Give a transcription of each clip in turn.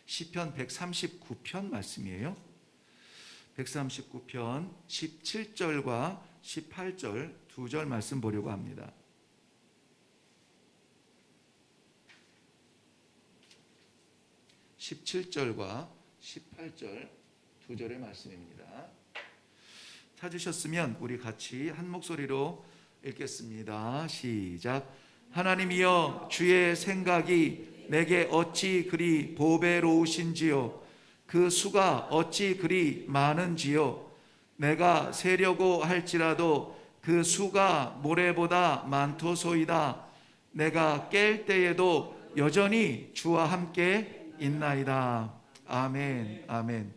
시편 139편 말씀이에요. 139편 17절과 18절 두 절 말씀 보려고 합니다. 17절과 18절 두 절의 말씀입니다. 찾으셨으면 우리 같이 한 목소리로 읽겠습니다. 시작. 하나님이여, 주의 생각이 내게 어찌 그리 보배로우신지요, 그 수가 어찌 그리 많은지요. 내가 세려고 할지라도 그 수가 모래보다 많도소이다. 내가 깰 때에도 여전히 주와 함께 있나이다. 아멘. 아멘.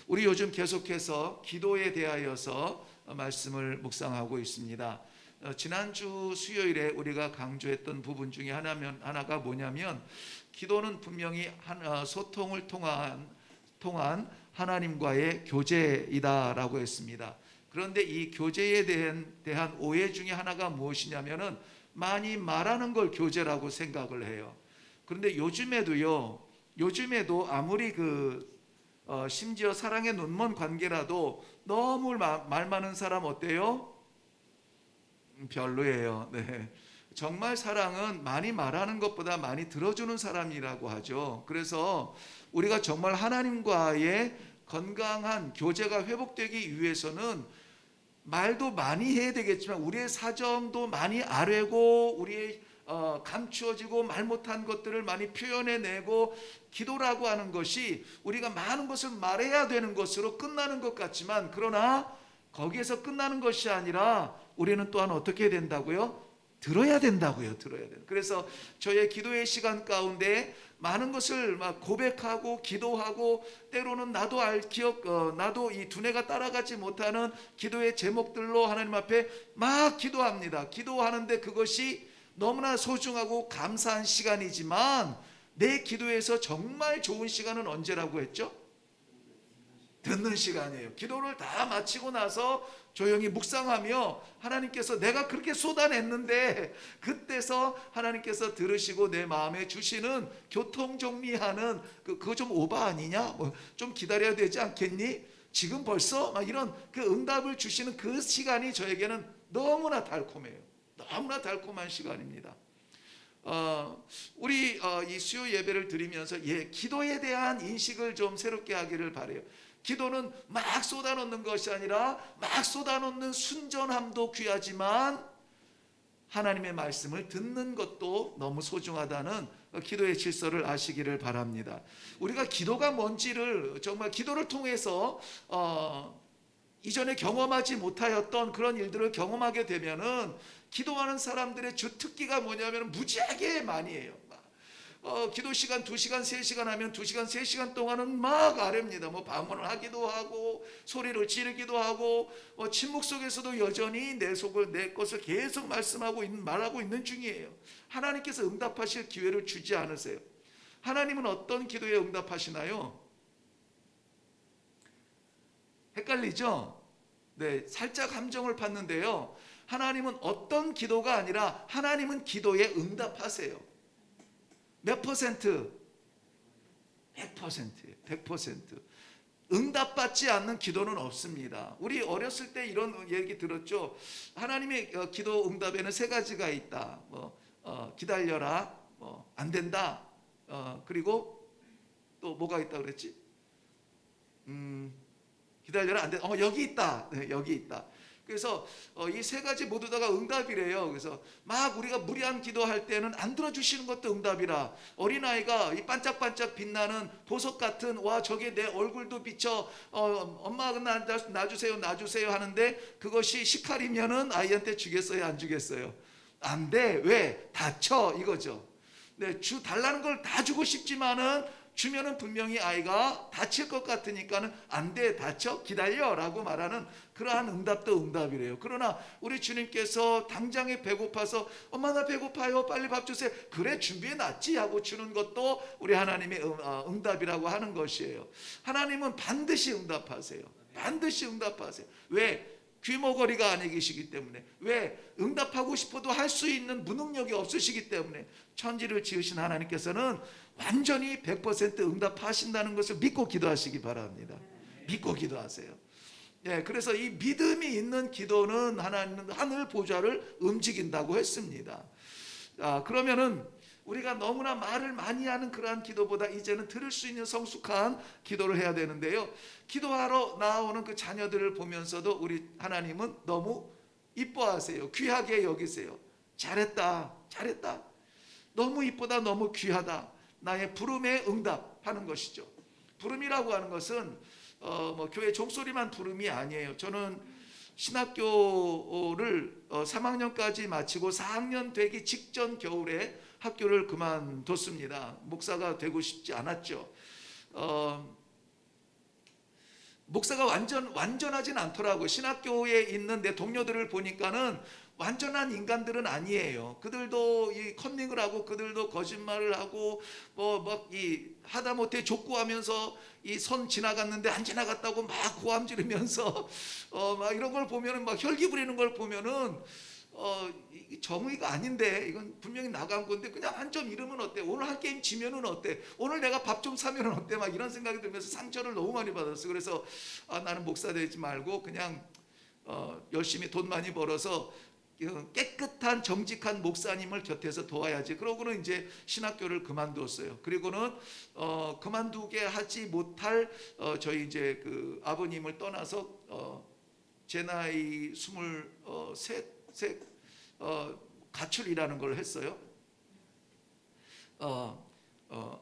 우리 요즘 계속해서 기도에 대하여서 말씀을 묵상하고 있습니다. 지난주 수요일에 우리가 강조했던 부분 중에 하나가 뭐냐면, 기도는 분명히 소통을 통한 하나님과의 교제이다라고 했습니다. 그런데 이 교제에 대한 오해 중에 하나가 무엇이냐면은, 많이 말하는 걸 교제라고 생각을 해요. 그런데 요즘에도 아무리 심지어 사랑의 눈먼 관계라도 너무 말 많은 사람 어때요? 별로예요. 네. 정말 사랑은 많이 말하는 것보다 많이 들어주는 사람이라고 하죠. 그래서 우리가 정말 하나님과의 건강한 교제가 회복되기 위해서는 말도 많이 해야 되겠지만, 우리의 사정도 많이 아뢰고, 우리의 감추어지고 말 못한 것들을 많이 표현해내고, 기도라고 하는 것이 우리가 많은 것을 말해야 되는 것으로 끝나는 것 같지만, 그러나 거기에서 끝나는 것이 아니라 우리는 또한 어떻게 해야 된다고요? 들어야 된다고요. 그래서 저의 기도의 시간 가운데 많은 것을 막 고백하고 기도하고, 때로는 나도 이 두뇌가 따라가지 못하는 기도의 제목들로 하나님 앞에 막 기도합니다. 기도하는데 그것이 너무나 소중하고 감사한 시간이지만, 내 기도에서 정말 좋은 시간은 언제라고 했죠? 듣는 시간이에요. 기도를 다 마치고 나서 조용히 묵상하며, 하나님께서 내가 그렇게 쏟아냈는데 그때서 하나님께서 들으시고 내 마음에 주시는 교통정리하는 그거 좀 오바 아니냐? 좀 기다려야 되지 않겠니? 지금 벌써? 막 이런 응답을 주시는 그 시간이 저에게는 너무나 달콤해요. 너무나 달콤한 시간입니다. 우리 이 수요 예배를 드리면서 기도에 대한 인식을 좀 새롭게 하기를 바라요. 기도는 막 쏟아놓는 것이 아니라, 막 쏟아놓는 순전함도 귀하지만 하나님의 말씀을 듣는 것도 너무 소중하다는 기도의 질서를 아시기를 바랍니다. 우리가 기도가 뭔지를 정말 기도를 통해서 이전에 경험하지 못하였던 그런 일들을 경험하게 되면은, 기도하는 사람들의 주 특기가 뭐냐면 무지하게 많이 해요. 기도 시간 2시간 3시간 하면 2시간 3시간 동안은 막 아뢰입니다. 방언을 하기도 하고, 소리를 지르기도 하고, 침묵 속에서도 여전히 내 것을 계속 말하고 있는 중이에요. 하나님께서 응답하실 기회를 주지 않으세요. 하나님은 어떤 기도에 응답하시나요? 헷갈리죠? 네, 살짝 함정을 팠는데요. 하나님은 어떤 기도가 아니라, 하나님은 기도에 응답하세요. 몇 퍼센트? 100%예요. 100%. 응답받지 않는 기도는 없습니다. 우리 어렸을 때 이런 얘기 들었죠. 하나님의 기도 응답에는 3가지가 있다. 기다려라, 안 된다, 그리고 또 뭐가 있다 그랬지? 기다려라, 안 돼. 여기 있다. 네, 여기 있다. 그래서 이 3가지 모두 다가 응답이래요. 그래서 막 우리가 무리한 기도할 때는 안 들어주시는 것도 응답이라, 어린아이가 이 반짝반짝 빛나는 보석 같은, 와 저게 내 얼굴도 비쳐, 엄마 놔주세요 하는데, 그것이 식칼이면은 아이한테 주겠어요, 안 주겠어요? 안 돼. 왜? 다쳐, 이거죠. 네, 달라는 걸 다 주고 싶지만은, 주면은 분명히 아이가 다칠 것 같으니까는 안 돼, 다쳐, 기다려라고 말하는 그러한 응답도 응답이래요. 그러나 우리 주님께서 당장에 배고파서, 엄마 나 배고파요, 빨리 밥 주세요, 그래 준비해놨지 하고 주는 것도 우리 하나님의 응답이라고 하는 것이에요. 하나님은 반드시 응답하세요. 반드시 응답하세요. 왜? 귀머거리가 아니시기 때문에. 왜? 응답하고 싶어도 할 수 있는 무능력이 없으시기 때문에. 천지를 지으신 하나님께서는 완전히 100% 응답하신다는 것을 믿고 기도하시기 바랍니다. 믿고 기도하세요. 예, 그래서 이 믿음이 있는 기도는 하나님은 하늘 보좌를 움직인다고 했습니다. 그러면은 우리가 너무나 말을 많이 하는 그러한 기도보다 이제는 들을 수 있는 성숙한 기도를 해야 되는데요. 기도하러 나오는 그 자녀들을 보면서도 우리 하나님은 너무 이뻐하세요. 귀하게 여기세요. 잘했다, 잘했다. 너무 이쁘다, 너무 귀하다. 나의 부름에 응답하는 것이죠. 부름이라고 하는 것은 교회 종소리만 부름이 아니에요. 저는 신학교를 3학년까지 마치고 4학년 되기 직전 겨울에 학교를 그만뒀습니다. 목사가 되고 싶지 않았죠. 목사가 완전하진 않더라고요. 신학교에 있는 내 동료들을 보니까는 완전한 인간들은 아니에요. 그들도 이 컨닝을 하고, 그들도 거짓말을 하고, 하다못해 족구하면서 이 선 지나갔는데 안 지나갔다고 막 고함 지르면서 막 이런 걸 보면은, 막 혈기 부리는 걸 보면은 정의가 아닌데, 이건 분명히 나간 건데 그냥 한 점 잃으면 어때? 오늘 한 게임 지면은 어때? 오늘 내가 밥 좀 사면은 어때? 막 이런 생각이 들면서 상처를 너무 많이 받았어요. 그래서 나는 목사 되지 말고 그냥 열심히 돈 많이 벌어서 깨끗한 정직한 목사님을 곁에서 도와야지. 그러고는 이제 신학교를 그만두었어요. 그리고는 그만두게 하지 못할 저희 이제 그 아버님을 떠나서 제 나이 23 가출이라는 걸 했어요.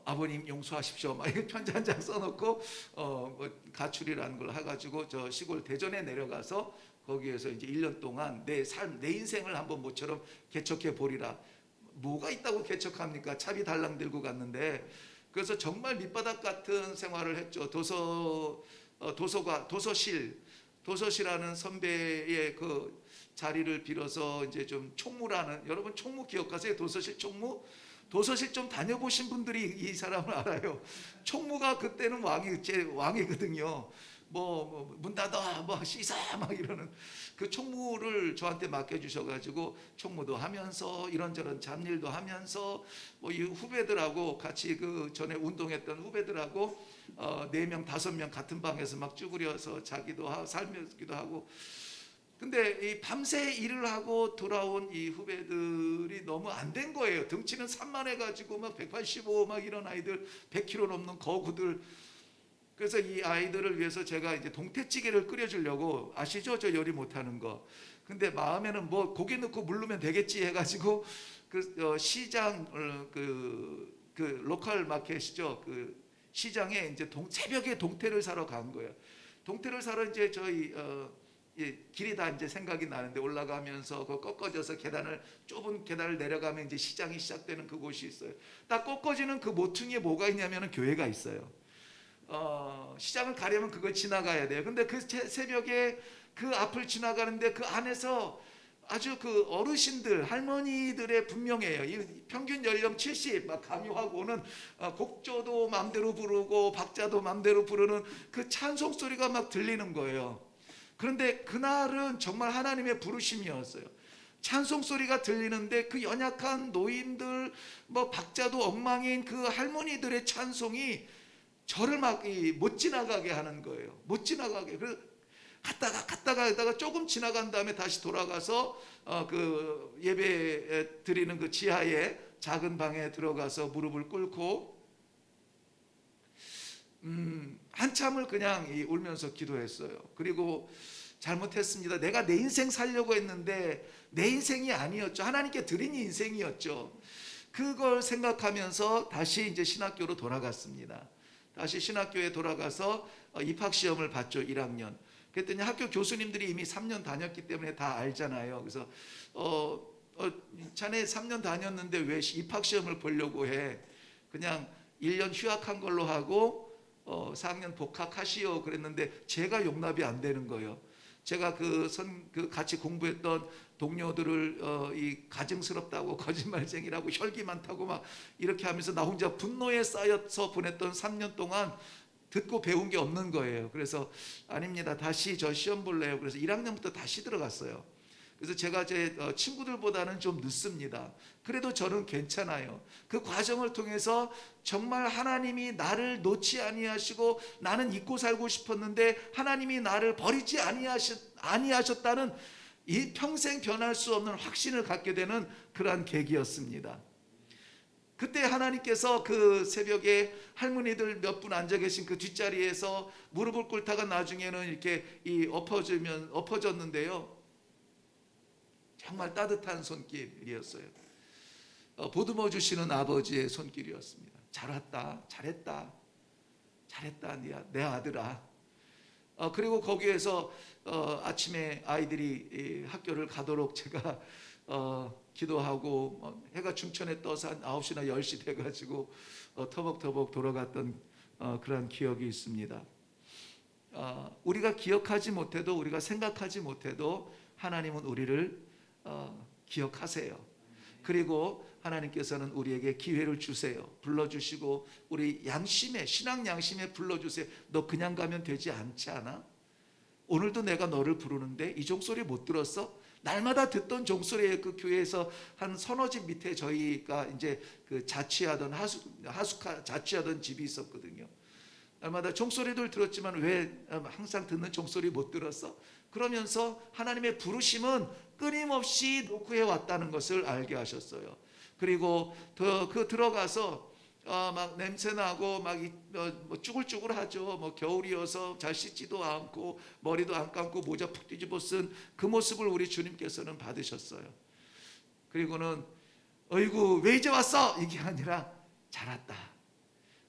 아버님 용서하십시오. 막 편지 한 장 써놓고 가출이라는 걸 해가지고 저 시골 대전에 내려가서 거기에서 이제 1년 동안 내 인생을 한번 모처럼 개척해 보리라. 뭐가 있다고 개척합니까? 차비 달랑 들고 갔는데. 그래서 정말 밑바닥 같은 생활을 했죠. 도서실하는 선배의 그 자리를 빌어서 이제 좀 총무라는, 여러분 총무 기억하세요? 도서실 총무? 도서실 좀 다녀보신 분들이 이 사람을 알아요. 총무가 그때는 왕이거든요. 문 닫아, 씻어, 막 이러는 그 총무를 저한테 맡겨주셔가지고 총무도 하면서 이런저런 잡일도 하면서 이 후배들하고 같이 그 전에 운동했던 후배들하고 4명, 5명 같은 방에서 막 쭈그려서 자기도 하고 살면기도 하고. 근데 이 밤새 일을 하고 돌아온 이 후배들이 너무 안 된 거예요. 덩치는 산만해가지고 막 185 막 이런 아이들, 100kg 넘는 거구들. 그래서 이 아이들을 위해서 제가 이제 동태찌개를 끓여주려고, 아시죠? 저 요리 못하는 거. 근데 마음에는 뭐 고기 넣고 물르면 되겠지 해가지고 시장 그 로컬 마켓이죠. 그 시장에 이제 새벽에 동태를 사러 간 거예요. 동태를 사러 이제 저희 길이 다 이제 생각이 나는데, 올라가면서 그 꺾어져서 좁은 계단을 내려가면 이제 시장이 시작되는 그곳이 있어요. 딱 꺾어지는 그 모퉁이에 뭐가 있냐면은 교회가 있어요. 시장을 가려면 그걸 지나가야 돼요. 근데 그 새벽에 그 앞을 지나가는데 그 안에서 아주 그 어르신들, 할머니들의 분명해요. 이 평균 연령 70, 막 감유하고는 곡조도 마음대로 부르고 박자도 마음대로 부르는 그 찬송 소리가 막 들리는 거예요. 그런데 그날은 정말 하나님의 부르심이었어요. 찬송 소리가 들리는데 그 연약한 노인들, 박자도 엉망인 그 할머니들의 찬송이 저를 막 못 지나가게 하는 거예요. 못 지나가게. 그래서 갔다가 조금 지나간 다음에 다시 돌아가서 그 예배 드리는 그 지하에 작은 방에 들어가서 무릎을 꿇고 한참을 그냥 울면서 기도했어요. 그리고 잘못했습니다. 내가 내 인생 살려고 했는데 내 인생이 아니었죠. 하나님께 드린 인생이었죠. 그걸 생각하면서 다시 이제 신학교로 돌아갔습니다. 다시 신학교에 돌아가서 입학시험을 봤죠. 1학년. 그랬더니 학교 교수님들이 이미 3년 다녔기 때문에 다 알잖아요. 그래서 자네 3년 다녔는데 왜 입학시험을 보려고 해? 그냥 1년 휴학한 걸로 하고 4학년 복학하시오. 그랬는데 제가 용납이 안 되는 거예요. 제가 같이 공부했던 동료들을 이 가증스럽다고, 거짓말쟁이라고, 혈기 많다고 막 이렇게 하면서 나 혼자 분노에 쌓여서 보냈던 3년 동안 듣고 배운 게 없는 거예요. 그래서 아닙니다. 다시 저 시험 볼래요. 그래서 1학년부터 다시 들어갔어요. 그래서 제가 제 친구들보다는 좀 늦습니다. 그래도 저는 괜찮아요. 그 과정을 통해서 정말 하나님이 나를 놓지 아니하시고 나는 잊고 살고 싶었는데 하나님이 나를 버리지 아니하셨다는 이 평생 변할 수 없는 확신을 갖게 되는 그러한 계기였습니다. 그때 하나님께서 그 새벽에 할머니들 몇 분 앉아 계신 그 뒷자리에서 무릎을 꿇다가 나중에는 이렇게 엎어졌는데요. 정말 따뜻한 손길이었어요. 보듬어 주시는 아버지의 손길이었습니다. 잘 왔다, 잘했다, 잘했다, 내 아들아. 그리고 거기에서 아침에 아이들이 학교를 가도록 제가 기도하고 해가 중천에 떠서 한 9시나 10시 돼가지고 터벅터벅 돌아갔던 그런 기억이 있습니다. 우리가 기억하지 못해도, 우리가 생각하지 못해도 하나님은 우리를 기억하세요. 그리고 하나님께서는 우리에게 기회를 주세요. 불러주시고 우리 양심에, 신앙 양심에 불러주세요. 너 그냥 가면 되지 않지 않아? 오늘도 내가 너를 부르는데 이 종소리 못 들었어? 날마다 듣던 종소리에 그 교회에서 한 서너 집 밑에 저희가 이제 그 자취하던 자취하던 집이 있었거든요. 날마다 종소리들 들었지만 왜 항상 듣는 종소리 못 들었어? 그러면서 하나님의 부르심은 끊임없이 녹화해 왔다는 것을 알게 하셨어요. 그리고 들어가서 막 냄새 나고 막 뭐 쭈글쭈글하죠. 뭐 겨울이어서 잘 씻지도 않고 머리도 안 감고 모자 푹 뒤집어 쓴 그 모습을 우리 주님께서는 받으셨어요. 그리고는 어이구 왜 이제 왔어? 이게 아니라 잘 왔다.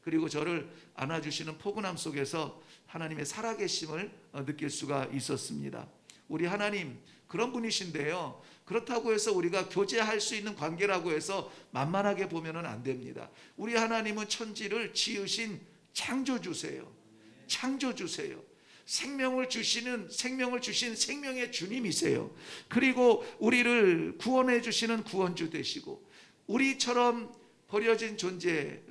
그리고 저를 안아주시는 포근함 속에서 하나님의 살아계심을 느낄 수가 있었습니다. 우리 하나님 그런 분이신데요. 그렇다고 해서 우리가 교제할 수 있는 관계라고 해서 만만하게 보면은 안 됩니다. 우리 하나님은 천지를 지으신 창조주세요. 창조주세요. 생명을 주신 생명의 주님이세요. 그리고 우리를 구원해 주시는 구원주 되시고 우리처럼 버려진 존재,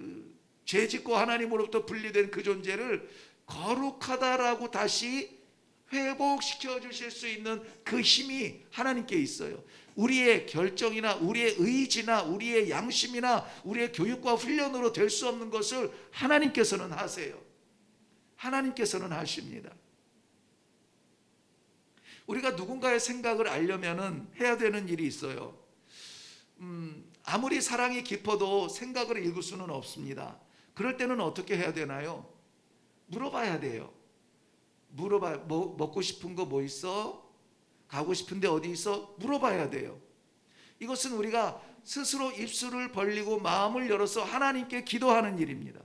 죄짓고 하나님으로부터 분리된 그 존재를 거룩하다라고 다시 회복시켜 주실 수 있는 그 힘이 하나님께 있어요. 우리의 결정이나 우리의 의지나 우리의 양심이나 우리의 교육과 훈련으로 될 수 없는 것을 하나님께서는 하세요. 하나님께서는 하십니다. 우리가 누군가의 생각을 알려면은 해야 되는 일이 있어요. 아무리 사랑이 깊어도 생각을 읽을 수는 없습니다. 그럴 때는 어떻게 해야 되나요? 물어봐야 돼요. 먹고 싶은 거 뭐 있어? 가고 싶은데 어디 있어? 물어봐야 돼요. 이것은 우리가 스스로 입술을 벌리고 마음을 열어서 하나님께 기도하는 일입니다.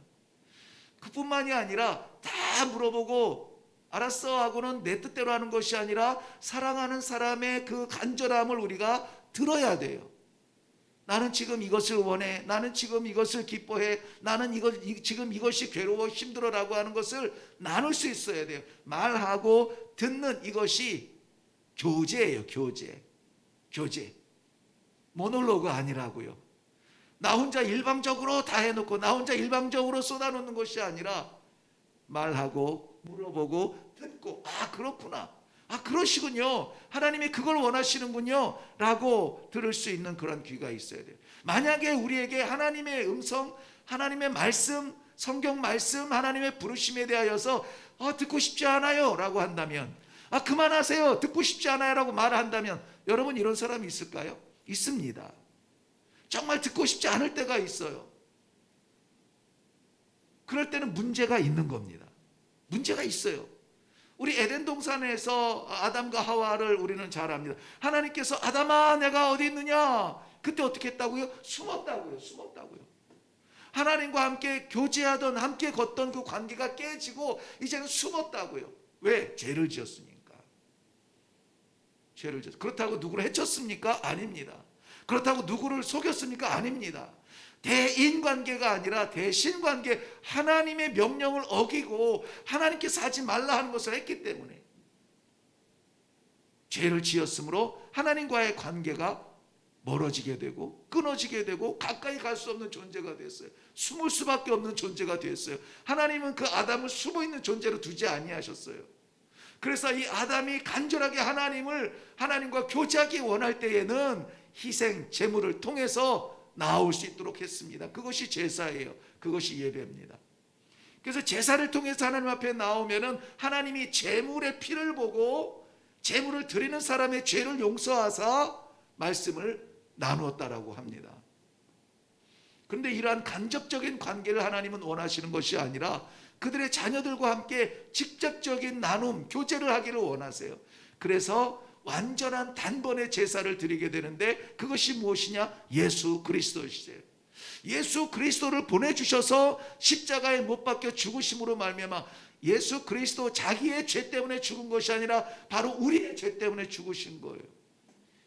그뿐만이 아니라 다 물어보고 알았어 하고는 내 뜻대로 하는 것이 아니라 사랑하는 사람의 그 간절함을 우리가 들어야 돼요. 나는 지금 이것을 원해. 나는 지금 이것을 기뻐해. 나는 지금 이것이 괴로워 힘들어라고 하는 것을 나눌 수 있어야 돼요. 말하고 듣는 이것이 교제예요. 교제. 모놀로그 아니라고요. 나 혼자 일방적으로 다 해놓고 나 혼자 일방적으로 쏟아놓는 것이 아니라 말하고 물어보고 듣고 그렇구나. 그러시군요. 하나님이 그걸 원하시는군요. 라고 들을 수 있는 그런 귀가 있어야 돼요. 만약에 우리에게 하나님의 음성, 하나님의 말씀, 성경 말씀, 하나님의 부르심에 대하여서 듣고 싶지 않아요. 라고 한다면 그만하세요. 듣고 싶지 않아요. 라고 말한다면 여러분 이런 사람이 있을까요? 있습니다. 정말 듣고 싶지 않을 때가 있어요. 그럴 때는 문제가 있는 겁니다. 문제가 있어요. 우리 에덴 동산에서 아담과 하와를 우리는 잘 압니다. 하나님께서 아담아 내가 어디 있느냐? 그때 어떻게 했다고요? 숨었다고요. 하나님과 함께 교제하던 함께 걷던 그 관계가 깨지고 이제는 숨었다고요. 왜? 죄를 지었으니까. 그렇다고 누구를 해쳤습니까? 아닙니다. 그렇다고 누구를 속였습니까? 아닙니다. 대인관계가 아니라 대신관계, 하나님의 명령을 어기고 하나님께서 하지 말라 하는 것을 했기 때문에 죄를 지었으므로 하나님과의 관계가 멀어지게 되고 끊어지게 되고 가까이 갈 수 없는 존재가 됐어요. 숨을 수밖에 없는 존재가 됐어요. 하나님은 그 아담을 숨어있는 존재로 두지 아니하셨어요. 그래서 이 아담이 간절하게 하나님과 교제하기 원할 때에는 희생, 제물을 통해서 나올 수 있도록 했습니다. 그것이 제사예요. 그것이 예배입니다. 그래서 제사를 통해서 하나님 앞에 나오면은 하나님이 제물의 피를 보고 제물을 드리는 사람의 죄를 용서하사 말씀을 나누었다라고 합니다. 그런데 이러한 간접적인 관계를 하나님은 원하시는 것이 아니라 그들의 자녀들과 함께 직접적인 나눔, 교제를 하기를 원하세요. 그래서 완전한 단번에 제사를 드리게 되는데 그것이 무엇이냐? 예수 그리스도이세요. 예수 그리스도를 보내주셔서 십자가에 못 박혀 죽으심으로 말미암아 예수 그리스도 자기의 죄 때문에 죽은 것이 아니라 바로 우리의 죄 때문에 죽으신 거예요.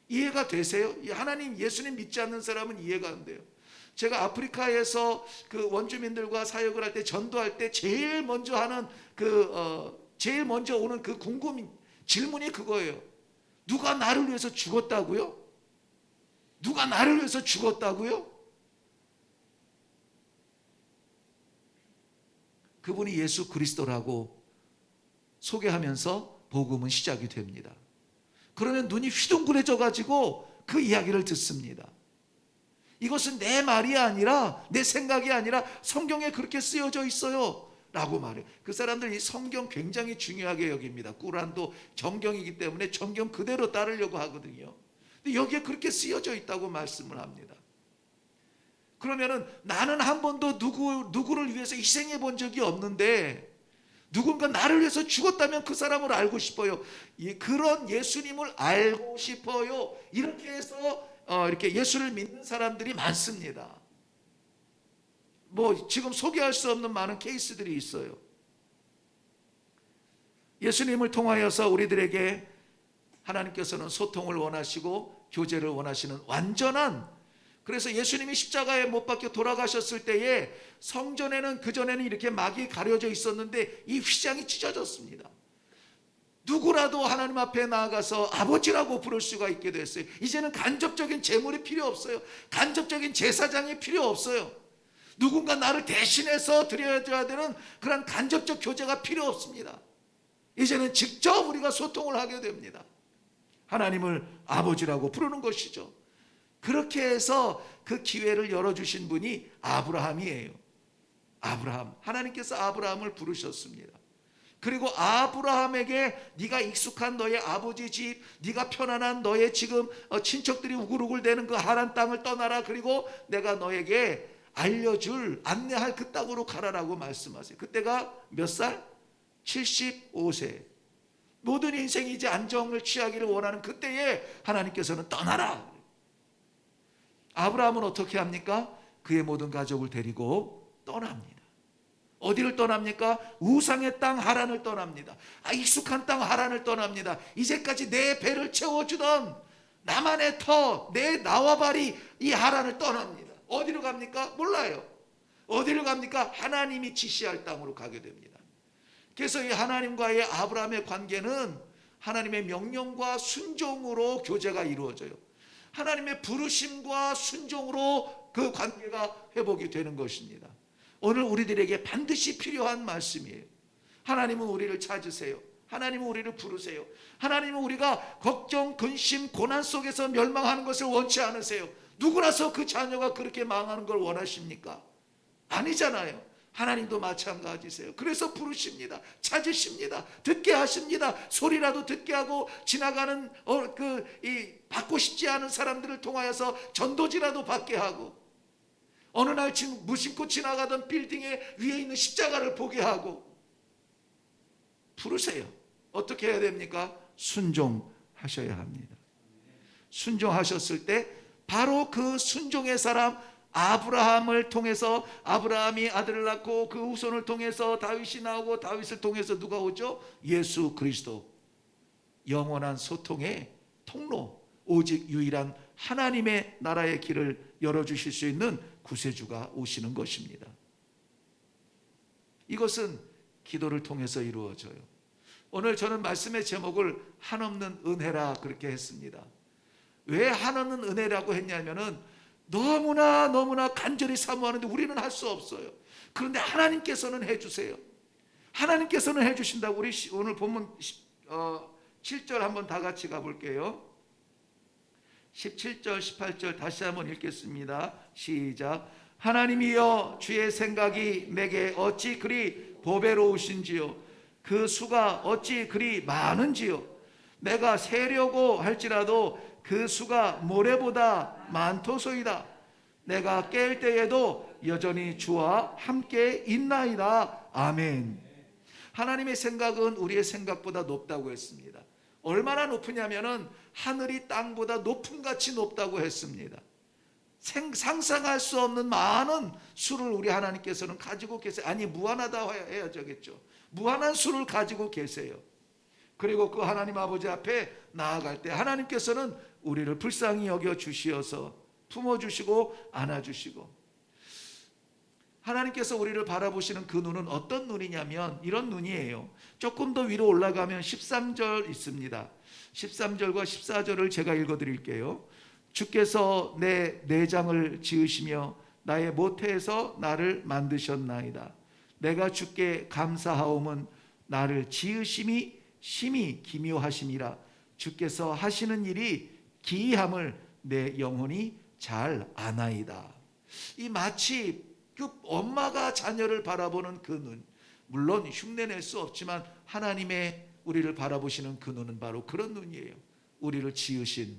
이해가 되세요? 하나님, 예수님 믿지 않는 사람은 이해가 안 돼요. 제가 아프리카에서 그 원주민들과 사역을 할 때, 전도할 때 제일 먼저 하는 제일 먼저 오는 그 질문이 그거예요. 누가 나를 위해서 죽었다고요? 누가 나를 위해서 죽었다고요? 그분이 예수 그리스도라고 소개하면서 복음은 시작이 됩니다. 그러면 눈이 휘둥그레져 가지고 그 이야기를 듣습니다. 이것은 내 말이 아니라, 내 생각이 아니라 성경에 그렇게 쓰여져 있어요 라고 말해요. 그 사람들 이 성경 굉장히 중요하게 여깁니다. 꾸란도 정경이기 때문에 정경 그대로 따르려고 하거든요. 근데 여기에 그렇게 쓰여져 있다고 말씀을 합니다. 그러면은 나는 한 번도 누구를 위해서 희생해 본 적이 없는데 누군가 나를 위해서 죽었다면 그 사람을 알고 싶어요. 그런 예수님을 알고 싶어요. 이렇게 해서 이렇게 예수를 믿는 사람들이 많습니다. 뭐 지금 소개할 수 없는 많은 케이스들이 있어요. 예수님을 통하여서 우리들에게 하나님께서는 소통을 원하시고 교제를 원하시는 완전한, 그래서 예수님이 십자가에 못 박혀 돌아가셨을 때에 성전에는 그전에는 이렇게 막이 가려져 있었는데 이 휘장이 찢어졌습니다. 누구라도 하나님 앞에 나아가서 아버지라고 부를 수가 있게 됐어요. 이제는 간접적인 제물이 필요 없어요. 간접적인 제사장이 필요 없어요. 누군가 나를 대신해서 드려야 되는 그런 간접적 교제가 필요 없습니다. 이제는 직접 우리가 소통을 하게 됩니다. 하나님을 아버지라고 부르는 것이죠. 그렇게 해서 그 기회를 열어주신 분이 아브라함이에요. 아브라함, 하나님께서 아브라함을 부르셨습니다. 그리고 아브라함에게 네가 익숙한 너의 아버지 집, 네가 편안한 너의 지금 친척들이 우글우글대는 그 하란 땅을 떠나라. 그리고 내가 너에게 안내할 그 땅으로 가라라고 말씀하세요. 그때가 몇 살? 75세. 모든 인생이 이제 안정을 취하기를 원하는 그때에 하나님께서는 떠나라. 아브라함은 어떻게 합니까? 그의 모든 가족을 데리고 떠납니다. 어디를 떠납니까? 우상의 땅 하란을 떠납니다. 익숙한 땅 하란을 떠납니다. 이제까지 내 배를 채워주던 나만의 터, 내 나와바리 이 하란을 떠납니다. 어디로 갑니까? 몰라요. 어디로 갑니까? 하나님이 지시할 땅으로 가게 됩니다. 그래서 이 하나님과의 아브라함의 관계는 하나님의 명령과 순종으로 교제가 이루어져요. 하나님의 부르심과 순종으로 그 관계가 회복이 되는 것입니다. 오늘 우리들에게 반드시 필요한 말씀이에요. 하나님은 우리를 찾으세요. 하나님은 우리를 부르세요. 하나님은 우리가 걱정, 근심, 고난 속에서 멸망하는 것을 원치 않으세요. 누구라서 그 자녀가 그렇게 망하는 걸 원하십니까? 아니잖아요. 하나님도 마찬가지세요. 그래서 부르십니다. 찾으십니다. 듣게 하십니다. 소리라도 듣게 하고 지나가는 받고 싶지 않은 사람들을 통하여서 전도지라도 받게 하고 어느 날 무심코 지나가던 빌딩의 위에 있는 십자가를 보게 하고 부르세요. 어떻게 해야 됩니까? 순종하셔야 합니다. 순종하셨을 때 바로 그 순종의 사람 아브라함을 통해서 아브라함이 아들을 낳고 그 후손을 통해서 다윗이 나오고 다윗을 통해서 누가 오죠? 예수 그리스도. 영원한 소통의 통로, 오직 유일한 하나님의 나라의 길을 열어주실 수 있는 구세주가 오시는 것입니다. 이것은 기도를 통해서 이루어져요. 오늘 저는 말씀의 제목을 한없는 은혜라 그렇게 했습니다. 왜 하나는 은혜라고 했냐면은 너무나 간절히 사모하는데 우리는 할 수 없어요. 그런데 하나님께서는 해주세요. 하나님께서는 해주신다고. 우리 오늘 본문 7절 한번 다 같이 가볼게요. 17절 18절 다시 한번 읽겠습니다. 시작. 하나님이여 주의 생각이 내게 어찌 그리 보배로우신지요. 그 수가 어찌 그리 많은지요. 내가 세려고 할지라도 그 수가 모래보다 많도소이다. 내가 깰 때에도 여전히 주와 함께 있나이다. 아멘. 하나님의 생각은 우리의 생각보다 높다고 했습니다. 얼마나 높으냐면은 하늘이 땅보다 높음같이 높다고 했습니다. 상상할 수 없는 많은 수를 우리 하나님께서는 가지고 계세요. 아니, 무한하다 해야 되겠죠. 무한한 수를 가지고 계세요. 그리고 그 하나님 아버지 앞에 나아갈 때 하나님께서는 우리를 불쌍히 여겨 주시어서 품어주시고 안아주시고, 하나님께서 우리를 바라보시는 그 눈은 어떤 눈이냐면 이런 눈이에요. 조금 더 위로 올라가면 13절 있습니다. 13절과 14절을 제가 읽어드릴게요. 주께서 내 내장을 지으시며 나의 모태에서 나를 만드셨나이다. 내가 주께 감사하옴은 나를 지으심이 심히 기묘하심이라. 주께서 하시는 일이 기이함을 내 영혼이 잘 아나이다. 이 마치 그 엄마가 자녀를 바라보는 그 눈, 물론 흉내낼 수 없지만 하나님의 우리를 바라보시는 그 눈은 바로 그런 눈이에요. 우리를 지으신,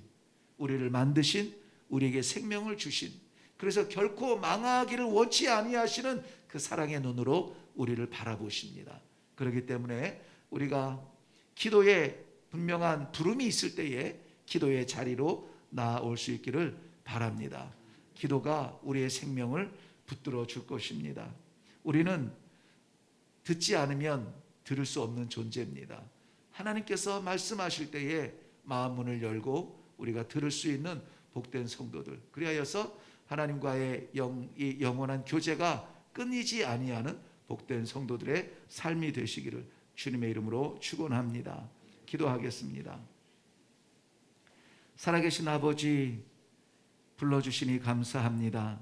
우리를 만드신, 우리에게 생명을 주신, 그래서 결코 망하기를 원치 아니하시는 그 사랑의 눈으로 우리를 바라보십니다. 그렇기 때문에 우리가 기도에 분명한 부름이 있을 때에 기도의 자리로 나아올 수 있기를 바랍니다. 기도가 우리의 생명을 붙들어 줄 것입니다. 우리는 듣지 않으면 들을 수 없는 존재입니다. 하나님께서 말씀하실 때에 마음 문을 열고 우리가 들을 수 있는 복된 성도들, 그리하여서 하나님과의 이 영원한 교제가 끊이지 아니하는 복된 성도들의 삶이 되시기를 주님의 이름으로 축원합니다. 기도하겠습니다. 살아계신 아버지, 불러주시니 감사합니다.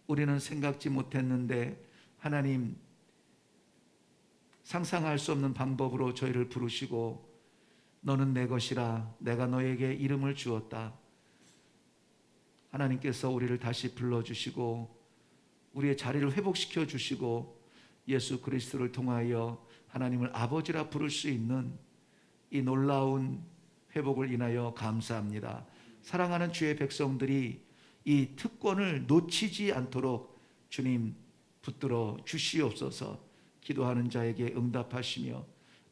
우리는 생각지 못했는데 하나님, 상상할 수 없는 방법으로 저희를 부르시고 너는 내 것이라 내가 너에게 이름을 주었다. 하나님께서 우리를 다시 불러주시고 우리의 자리를 회복시켜 주시고 예수 그리스도를 통하여 하나님을 아버지라 부를 수 있는 이 놀라운 회복을 인하여 감사합니다. 사랑하는 주의 백성들이 이 특권을 놓치지 않도록 주님 붙들어 주시옵소서. 기도하는 자에게 응답하시며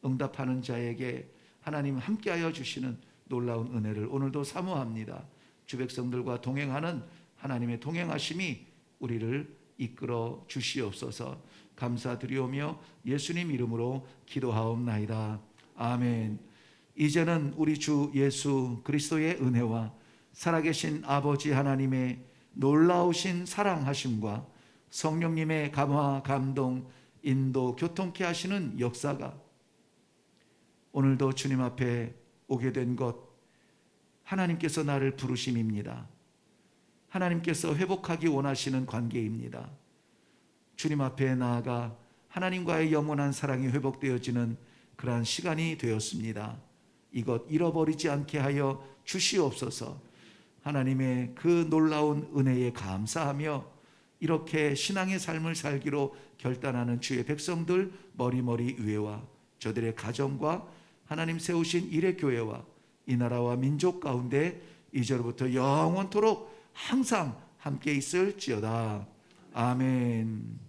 응답하는 자에게 하나님 함께하여 주시는 놀라운 은혜를 오늘도 사모합니다. 주 백성들과 동행하는 하나님의 동행하심이 우리를 이끌어 주시옵소서. 감사드리오며 예수님 이름으로 기도하옵나이다. 아멘. 이제는 우리 주 예수 그리스도의 은혜와 살아계신 아버지 하나님의 놀라우신 사랑하심과 성령님의 감화, 감동, 인도, 교통케 하시는 역사가 오늘도 주님 앞에 오게 된 것, 하나님께서 나를 부르심입니다. 하나님께서 회복하기 원하시는 관계입니다. 주님 앞에 나아가 하나님과의 영원한 사랑이 회복되어지는 그러한 시간이 되었습니다. 이것 잃어버리지 않게 하여 주시옵소서. 하나님의 그 놀라운 은혜에 감사하며 이렇게 신앙의 삶을 살기로 결단하는 주의 백성들 머리머리 위에와 저들의 가정과 하나님 세우신 일의 교회와 이 나라와 민족 가운데 이제로부터 영원토록 항상 함께 있을지어다. 아멘.